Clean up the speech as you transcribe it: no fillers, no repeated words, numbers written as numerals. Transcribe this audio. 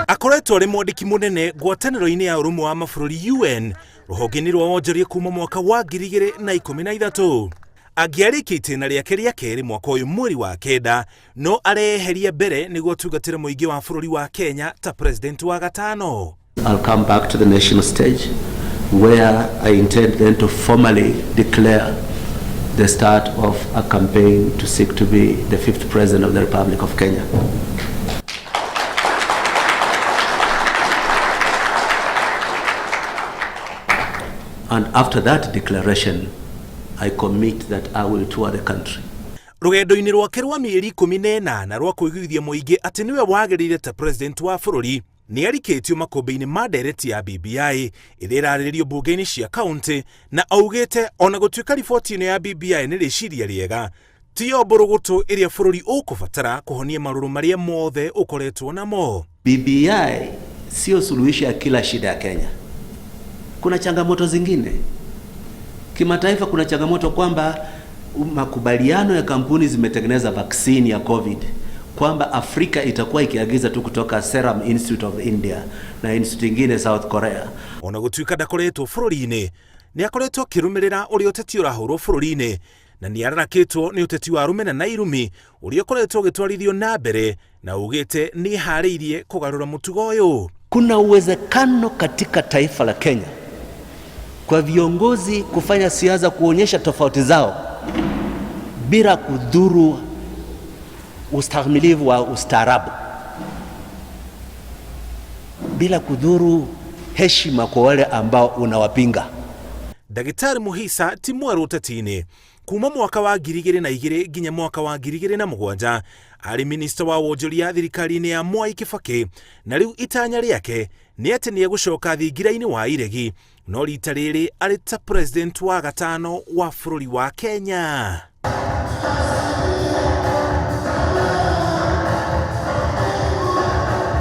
Akoretwo ari mwandiki munene ngwataniro-ini ya urumwe wa mabũrũri UN ruhonge-ini rwa wonjoria kuma mwaka wa 2013. Angiarĩkia itĩna rĩake rĩa kerĩ mwaka ũyũ mweri wa kenda, no areheria mbere nĩguo tungatĩre mũingĩ wa bũrũri wa Kenya ta president wa gatano. I'll come back to the national stage where I intend then to formally declare the start of a campaign to seek to be the 5th president of the Republic of Kenya. And after that declaration, I commit that I will tour the country. Rugendo-ini rwake rwa mĩeri 18 rwa kũiguithia mũingĩ atĩ nĩwe wagĩrĩire ta president wa bũrũri nĩ arikĩtio makũmbĩ-inĩ ma ndereti ya BBI ĩrĩa ĩrarĩrĩrio mbunge-inĩ cia kaunti, na augĩte ona gũtuĩka riboti ĩno ya BBI nĩ rĩciria rĩega, tiyo mbũrũgũtũ ĩrĩa bũrũri ũkũbatara kũhonia marũrũ marĩa mothe ũkoretwo namo. BBI sio suluhisho ya kila shida ya Kenya. Kuna changamoto zingine. Kimataifa kuna changamoto kwamba makubaliano ya kampuni zimetengeneza vaccine ya COVID kwamba Afrika itakuwa ikiagiza tu kutoka Serum Institute of India na institute ingine South Korea. Ona gũtuĩka ndakoretwo bũrũri-inĩ, nĩ akoretwo akĩrũmĩrĩra ũrĩa ũteti ũrahũrwo bũrũri-inĩ, na nĩ ararakĩtwo nĩ ũteti wa rũmena na irumi ũrĩa ũkoretwo ũgĩtwarithio na mbere, na ugĩte nĩ harĩirie kũgarũra mũtugo ũyũ. Kuna uwezekano katika taifa la Kenya kwa viongozi kufanya siasa kuonyesha tofauti zao bila kudhuru ustahimilivu wa ustaarabu, bila kudhuru heshima kwa wale ambao unawapinga. Dagitari Mukhisa ti mweru ũteti-inĩ. Kuma mwaka wa 2002 nginya mwaka wa 2007 ari minista wa wonjoria thirikari-inĩ ya Mwai Kibaki, na rĩu itanya rĩake nĩ atĩ nĩ egũcoka thingira-inĩ wa iregi, no rita rĩrĩ arĩ ta president wa gatano wa bũrũri wa Kenya.